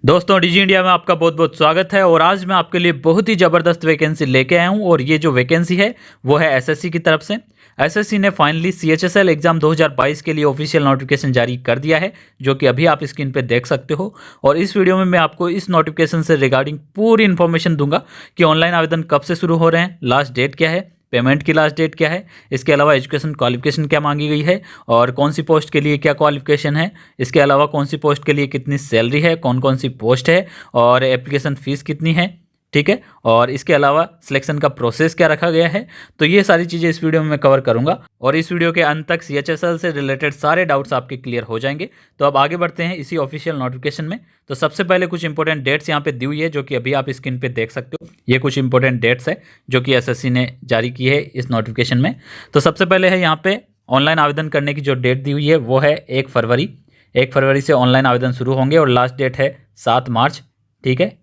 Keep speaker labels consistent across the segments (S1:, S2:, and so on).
S1: दोस्तों डिजी इंडिया में आपका बहुत बहुत स्वागत है। और आज मैं आपके लिए बहुत ही ज़बरदस्त वैकेंसी लेके आया हूँ। और ये जो वैकेंसी है वो है एसएससी की तरफ से। एसएससी ने फाइनली सीएचएसएल एग्जाम 2022 के लिए ऑफिशियल नोटिफिकेशन जारी कर दिया है, जो कि अभी आप स्क्रीन पे देख सकते हो। और इस वीडियो में मैं आपको इस नोटिफिकेशन से रिगार्डिंग पूरी इन्फॉर्मेशन दूंगा कि ऑनलाइन आवेदन कब से शुरू हो रहे हैं, लास्ट डेट क्या है, पेमेंट की लास्ट डेट क्या है, इसके अलावा एजुकेशन क्वालिफिकेशन क्या मांगी गई है और कौन सी पोस्ट के लिए क्या क्वालिफिकेशन है, इसके अलावा कौन सी पोस्ट के लिए कितनी सैलरी है, कौन कौन सी पोस्ट है और एप्लीकेशन फ़ीस कितनी है, ठीक है। और इसके अलावा सिलेक्शन का प्रोसेस क्या रखा गया है। तो ये सारी चीज़ें इस वीडियो में मैं कवर करूंगा और इस वीडियो के अंत तक सीएचएसएल से रिलेटेड सारे डाउट्स आपके क्लियर हो जाएंगे। तो अब आगे बढ़ते हैं इसी ऑफिशियल नोटिफिकेशन में। तो सबसे पहले कुछ इंपॉर्टेंट डेट्स यहाँ पे दी हुई है, जो कि अभी आप स्क्रीन पे देख सकते हो। ये कुछ इंपॉर्टेंट डेट्स है जो कि एसएससी ने जारी की है इस नोटिफिकेशन में। तो सबसे पहले है यहाँ पे ऑनलाइन आवेदन करने की जो डेट दी हुई है वो है 1 फरवरी। 1 फरवरी से ऑनलाइन आवेदन शुरू होंगे और लास्ट डेट है 7 मार्च, ठीक है।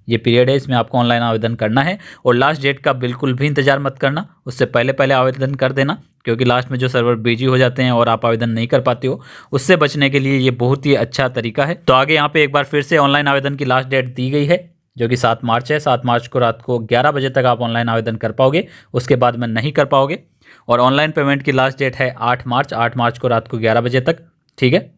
S1: ये पीरियड है, इसमें आपको ऑनलाइन आवेदन करना है। और लास्ट डेट का बिल्कुल भी इंतजार मत करना, उससे पहले पहले आवेदन कर देना, क्योंकि लास्ट में जो सर्वर बिजी हो जाते हैं और आप आवेदन नहीं कर पाते हो, उससे बचने के लिए ये बहुत ही अच्छा तरीका है। तो आगे यहाँ पे एक बार फिर से ऑनलाइन आवेदन की लास्ट डेट दी गई है, जो कि 7 मार्च है। 7 मार्च को रात को 11 बजे तक आप ऑनलाइन आवेदन कर पाओगे, उसके बाद में नहीं कर पाओगे। और ऑनलाइन पेमेंट की लास्ट डेट है 8 मार्च। 8 मार्च को रात को 11 बजे तक, ठीक है।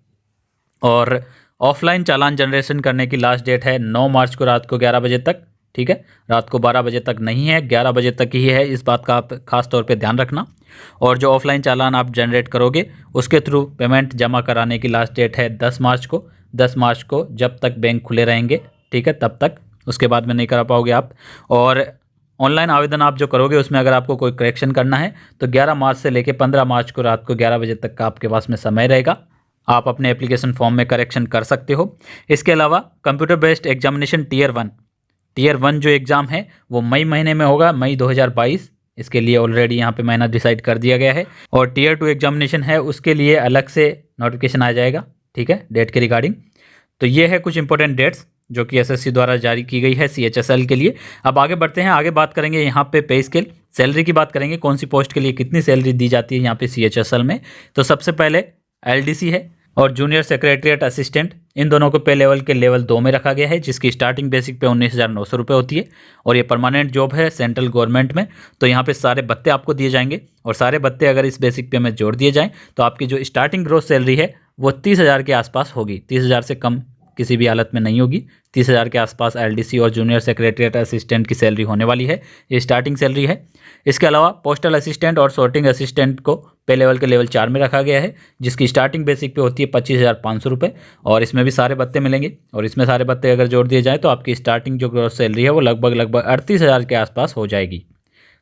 S1: और ऑफलाइन चालान जनरेशन करने की लास्ट डेट है 9 मार्च को रात को 11 बजे तक, ठीक है। रात को 12 बजे तक नहीं है, 11 बजे तक ही है, इस बात का आप खास तौर पे ध्यान रखना। और जो ऑफलाइन चालान आप जनरेट करोगे उसके थ्रू पेमेंट जमा कराने की लास्ट डेट है 10 मार्च को। 10 मार्च को जब तक बैंक खुले रहेंगे, ठीक है, तब तक, उसके बाद में नहीं करा पाओगे आप। और ऑनलाइन आवेदन आप जो करोगे उसमें अगर आपको कोई करेक्शन करना है तो 11 मार्च से लेकर 15 मार्च को रात को 11 बजे तक का आपके पास में समय रहेगा, आप अपने एप्लीकेशन फॉर्म में करेक्शन कर सकते हो। इसके अलावा computer based examination tier one जो एग्ज़ाम है वो मई महीने में होगा, मई 2022। इसके लिए ऑलरेडी यहाँ पे महीना डिसाइड कर दिया गया है। और टीयर 2 एग्जामिनेशन है, उसके लिए अलग से नोटिफिकेशन आ जाएगा, ठीक है, डेट के रिगार्डिंग। तो ये है कुछ इंपॉर्टेंट डेट्स जो कि एसएससी द्वारा जारी की गई है सीएचएसएल के लिए। अब आगे बढ़ते हैं, आगे बात करेंगे यहाँ पे पे स्केल, सैलरी की बात करेंगे, कौन सी पोस्ट के लिए कितनी सैलरी दी जाती है यहाँ पे सीएचएसएल में। तो सबसे पहले एलडीसी है और जूनियर सेक्रेटरीट असिस्टेंट, इन दोनों को पे लेवल के लेवल 2 में रखा गया है, जिसकी स्टार्टिंग बेसिक पे 19,900 रुपये होती है। और ये परमानेंट जॉब है सेंट्रल गवर्नमेंट में। तो यहाँ पे सारे भत्ते आपको दिए जाएंगे और सारे भत्ते अगर इस बेसिक पे में जोड़ दिए जाएँ तो आपकी जो स्टार्टिंग ग्रोथ सैलरी है वो 30,000 के आसपास होगी। 30,000 से कम किसी भी हालत में नहीं होगी। 30,000 के आसपास एलडीसी और जूनियर सेक्रेटरीट असिस्टेंट की सैलरी होने वाली है, ये स्टार्टिंग सैलरी है। इसके अलावा पोस्टल असिस्टेंट और सॉर्टिंग असिस्टेंट को पे लेवल के लेवल 4 में रखा गया है, जिसकी स्टार्टिंग बेसिक पे होती है 25,500 रुपये। और इसमें भी सारे भत्ते मिलेंगे और इसमें सारे भत्ते अगर जोड़ दिए जाए तो आपकी स्टार्टिंग जो ग्रोथ सैलरी है वो लगभग 38,000 के आसपास हो जाएगी।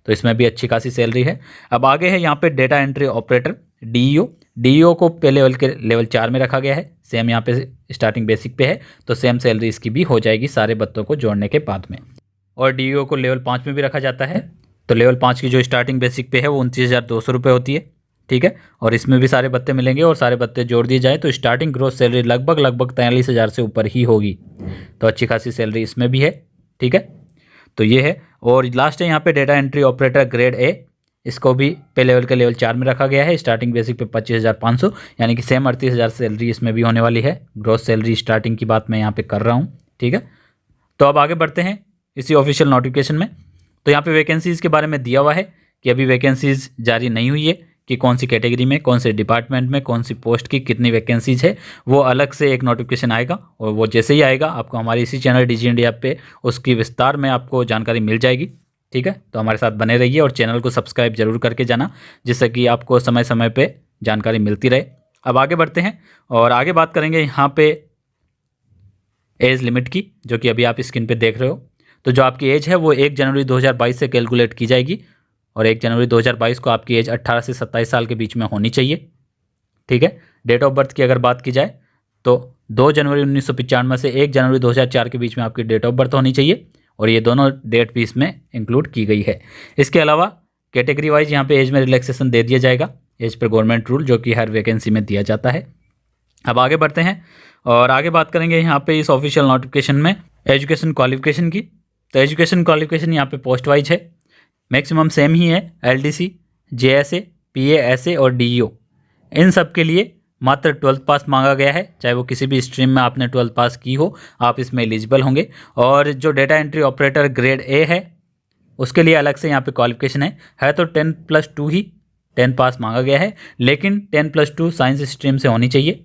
S1: तो इसमें भी अच्छी खासी सैलरी है। अब आगे है यहाँ पे डेटा एंट्री ऑपरेटर डीईओ को पे लेवल के लेवल 4 में रखा गया है, सेम यहाँ पे स्टार्टिंग बेसिक पे है, तो सेम सैलरी इसकी भी हो जाएगी सारे भत्तों को जोड़ने के बाद में। और डीईओ को लेवल 5 में भी रखा जाता है, तो लेवल 5 की जो स्टार्टिंग बेसिक पे है वो 29,200 रुपये होती है, ठीक है। और इसमें भी सारे भत्ते मिलेंगे और सारे भत्ते जोड़ दिए जाए तो स्टार्टिंग ग्रोथ सैलरी लगभग 43,000 से ऊपर ही होगी। तो अच्छी खासी सैलरी इसमें भी है, ठीक है। तो ये है। और लास्ट है यहाँ पे data entry operator grade A, इसको भी पे लेवल के लेवल 4 में रखा गया है, स्टार्टिंग बेसिक पे 25,500, यानी कि सेम 38,000 सैलरी इसमें भी होने वाली है। ग्रोथ सैलरी स्टार्टिंग की बात मैं यहाँ पे कर रहा हूँ, ठीक है। तो अब आगे बढ़ते हैं इसी ऑफिशियल नोटिफिकेशन में। तो यहाँ पे वैकेंसीज़ के बारे में दिया हुआ है कि अभी वैकेंसीज़ जारी नहीं हुई है कि कौन सी कैटेगरी में, कौन से डिपार्टमेंट में, कौन सी पोस्ट की कितनी वैकेंसीज है। वो अलग से एक नोटिफिकेशन आएगा और वो जैसे ही आएगा आपको हमारे इसी चैनल डिजी इंडिया पे उसकी विस्तार में आपको जानकारी मिल जाएगी, ठीक है। तो हमारे साथ बने रहिए और चैनल को सब्सक्राइब जरूर करके जाना, जिससे कि आपको समय समय पे जानकारी मिलती रहे। अब आगे बढ़ते हैं और आगे बात करेंगे यहाँ पे एज लिमिट की, जो कि अभी आप स्क्रीन पे देख रहे हो। तो जो आपकी एज है वो 1 जनवरी 2022 से कैलकुलेट की जाएगी और 1 जनवरी 2022 को आपकी एज 18 से 27 साल के बीच में होनी चाहिए, ठीक है। डेट ऑफ बर्थ की अगर बात की जाए तो 2 जनवरी 1995 से 1 जनवरी 2004 के बीच में आपकी डेट ऑफ बर्थ होनी चाहिए और ये दोनों डेट भी इसमें इंक्लूड की गई है। इसके अलावा कैटेगरी वाइज यहाँ पे एज में रिलैक्सेशन दे दिया जाएगा, एज पर गवर्नमेंट रूल, जो कि हर वैकेंसी में दिया जाता है। अब आगे बढ़ते हैं और आगे बात करेंगे यहाँ पे इस ऑफिशियल नोटिफिकेशन में एजुकेशन क्वालिफिकेशन की। तो एजुकेशन क्वालिफिकेशन यहाँ पे पोस्ट वाइज है, मैक्सिमम सेम ही है। एलडीसी, जेएसए, पीएएसए और डीईओ, इन सब के लिए मात्र 12th पास मांगा गया है, चाहे वो किसी भी स्ट्रीम में आपने 12th पास की हो, आप इसमें एलिजिबल होंगे। और जो data entry operator grade A है उसके लिए अलग से यहाँ पे क्वालिफिकेशन है तो 10+2 ही 10 पास मांगा गया है, लेकिन 10+2 साइंस स्ट्रीम से होनी चाहिए।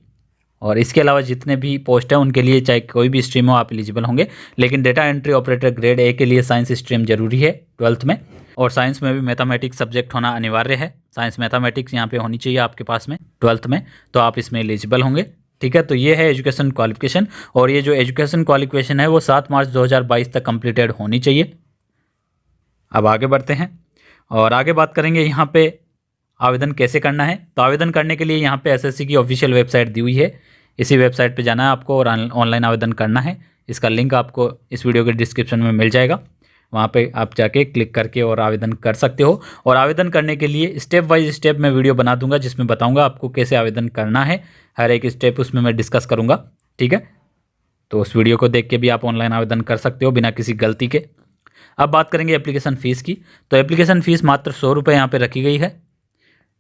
S1: और इसके अलावा जितने भी पोस्ट हैं उनके लिए चाहे कोई भी स्ट्रीम हो आप एलिजिबल होंगे, लेकिन data entry operator grade A के लिए साइंस स्ट्रीम जरूरी है 12th में। और साइंस में भी मैथमेटिक्स सब्जेक्ट होना अनिवार्य है, साइंस मैथमेटिक्स यहाँ पे होनी चाहिए आपके पास में 12th में, तो आप इसमें एलिजिबल होंगे। ठीक है, तो ये है एजुकेशन क्वालिफिकेशन। और ये जो एजुकेशन क्वालिफिकेशन है वो 7 मार्च 2022 तक कंप्लीटेड होनी चाहिए। अब आगे बढ़ते हैं और आगे बात करेंगे यहाँ पे आवेदन कैसे करना है। तो आवेदन करने के लिए यहाँ पे एसएससी की ऑफिशियल वेबसाइट दी हुई है, इसी वेबसाइट पे जाना है आपको और ऑनलाइन आवेदन करना है। इसका लिंक आपको इस वीडियो के डिस्क्रिप्शन में मिल जाएगा, वहाँ पे आप जाके क्लिक करके और आवेदन कर सकते हो। और आवेदन करने के लिए स्टेप बाय स्टेप मैं वीडियो बना दूंगा जिसमें बताऊंगा आपको कैसे आवेदन करना है, हर एक स्टेप उसमें मैं डिस्कस करूँगा। ठीक है, तो उस वीडियो को देख के भी आप ऑनलाइन आवेदन कर सकते हो बिना किसी गलती के। अब बात करेंगे एप्लीकेशन फ़ीस की। तो एप्लीकेशन फ़ीस मात्र 100 रुपये यहाँ पर रखी गई है,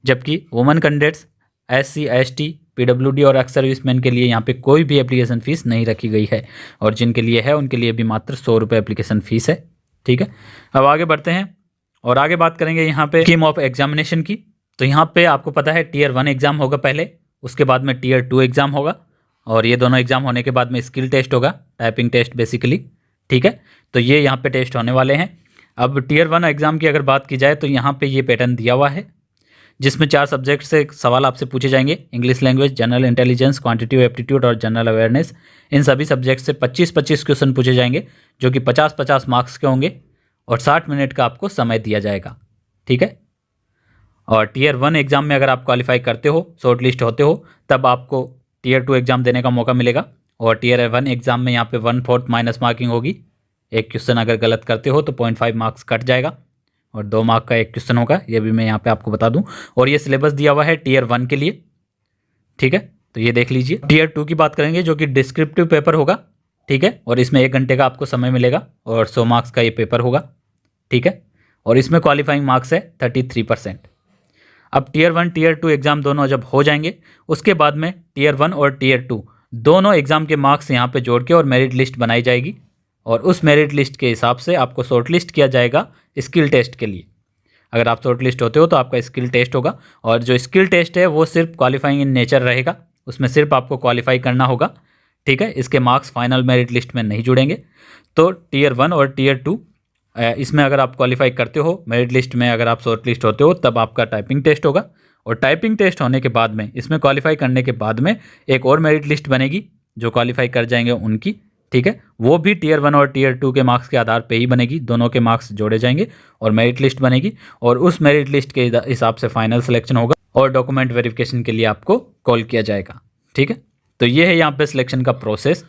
S1: जबकि women candidates, SC, ST, PWD और एक्स सर्विसमैन के लिए यहाँ पे कोई भी एप्लीकेशन फ़ीस नहीं रखी गई है, और जिनके लिए है उनके लिए भी मात्र 100 रुपये एप्लीकेशन फ़ीस है। ठीक है, अब आगे बढ़ते हैं और आगे बात करेंगे यहाँ पे स्कीम ऑफ एग्जामिनेशन की। तो यहाँ पे आपको पता है Tier 1 एग्ज़ाम होगा पहले, उसके बाद में Tier 2 एग्ज़ाम होगा, और ये दोनों एग्ज़ाम होने के बाद में स्किल टेस्ट होगा, टाइपिंग टेस्ट बेसिकली। ठीक है, तो ये यहाँ पे टेस्ट होने वाले हैं। अब Tier 1 एग्ज़ाम की अगर बात की जाए तो यहाँ पे ये पैटर्न दिया हुआ है जिसमें 4 सब्जेक्ट से सवाल आपसे पूछे जाएंगे, English language, general intelligence, quantitative aptitude और जनरल अवेयरनेस। इन सभी सब्जेक्ट से 25-25 क्वेश्चन पूछे जाएंगे जो कि 50-50 मार्क्स के होंगे और 60 मिनट का आपको समय दिया जाएगा। ठीक है, और Tier 1 एग्ज़ाम में अगर आप क्वालिफाई करते हो, शॉर्ट लिस्ट होते हो, तब आपको Tier 2 एग्ज़ाम देने का मौका मिलेगा। और Tier 1 एग्ज़ाम में यहाँ पे 1/4 माइनस मार्किंग होगी, एक क्वेश्चन अगर गलत करते हो तो 0.5 मार्क्स कट जाएगा, और 2 मार्क का एक क्वेश्चन होगा, ये भी मैं यहाँ पे आपको बता दूं। और ये सिलेबस दिया हुआ है Tier 1 के लिए। ठीक है, तो ये देख लीजिए। Tier 2 की बात करेंगे जो कि डिस्क्रिप्टिव पेपर होगा। ठीक है, और इसमें 1 घंटे का आपको समय मिलेगा और 100 मार्क्स का ये पेपर होगा। ठीक है, और इसमें क्वालिफाइंग मार्क्स है 33%। अब Tier 1 Tier 2 एग्ज़ाम दोनों जब हो जाएंगे उसके बाद में Tier 1 और Tier 2 दोनों एग्ज़ाम के मार्क्स यहाँ पे जोड़ के और मेरिट लिस्ट बनाई जाएगी, और उस मेरिट लिस्ट के हिसाब से आपको शॉर्ट लिस्ट किया जाएगा स्किल टेस्ट के लिए। अगर आप शॉर्ट लिस्ट होते हो तो आपका स्किल टेस्ट होगा, और जो स्किल टेस्ट है वो सिर्फ क्वालिफाइंग इन नेचर रहेगा, उसमें सिर्फ आपको क्वालिफाई करना होगा। ठीक है, इसके मार्क्स फाइनल मेरिट लिस्ट में नहीं जुड़ेंगे। तो Tier 1 और Tier 2 इसमें अगर आप क्वालिफाई करते हो मेरिट लिस्ट में, अगर आप शॉर्ट लिस्ट होते हो, तब आपका टाइपिंग टेस्ट होगा, और टाइपिंग टेस्ट होने के बाद में इसमें क्वालिफाई करने के बाद में एक और मेरिट लिस्ट बनेगी जो क्वालिफाई कर जाएंगे उनकी। ठीक है, वो भी Tier 1 और Tier 2 के मार्क्स के आधार पे ही बनेगी, दोनों के मार्क्स जोड़े जाएंगे और मेरिट लिस्ट बनेगी, और उस मेरिट लिस्ट के हिसाब से फाइनल सिलेक्शन होगा और डॉक्यूमेंट वेरिफिकेशन के लिए आपको कॉल किया जाएगा। ठीक है, तो ये है यहाँ पे सिलेक्शन का प्रोसेस।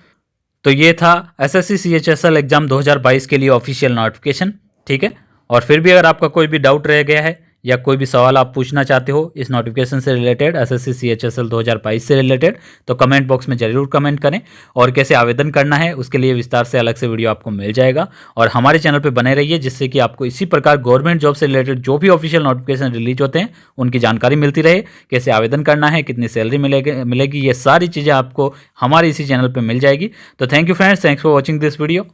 S1: तो ये था SSC CHSL एग्ज़ाम 2022 के लिए ऑफिशियल नोटिफिकेशन। ठीक है, और फिर भी अगर आपका कोई भी डाउट रह गया है या कोई भी सवाल आप पूछना चाहते हो इस नोटिफिकेशन से रिलेटेड, SSC CHSL 2022 से रिलेटेड, तो कमेंट बॉक्स में जरूर कमेंट करें। और कैसे आवेदन करना है उसके लिए विस्तार से अलग से वीडियो आपको मिल जाएगा, और हमारे चैनल पे बने रहिए जिससे कि आपको इसी प्रकार गवर्नमेंट जॉब से रिलेटेड जो भी ऑफिशियल नोटिफिकेशन रिलीज होते हैं उनकी जानकारी मिलती रहे, कैसे आवेदन करना है, कितनी सैलरी मिलेगी, ये सारी चीज़ें आपको हमारे इसी चैनल पर मिल जाएगी। तो thank you friends, thanks for watching this video.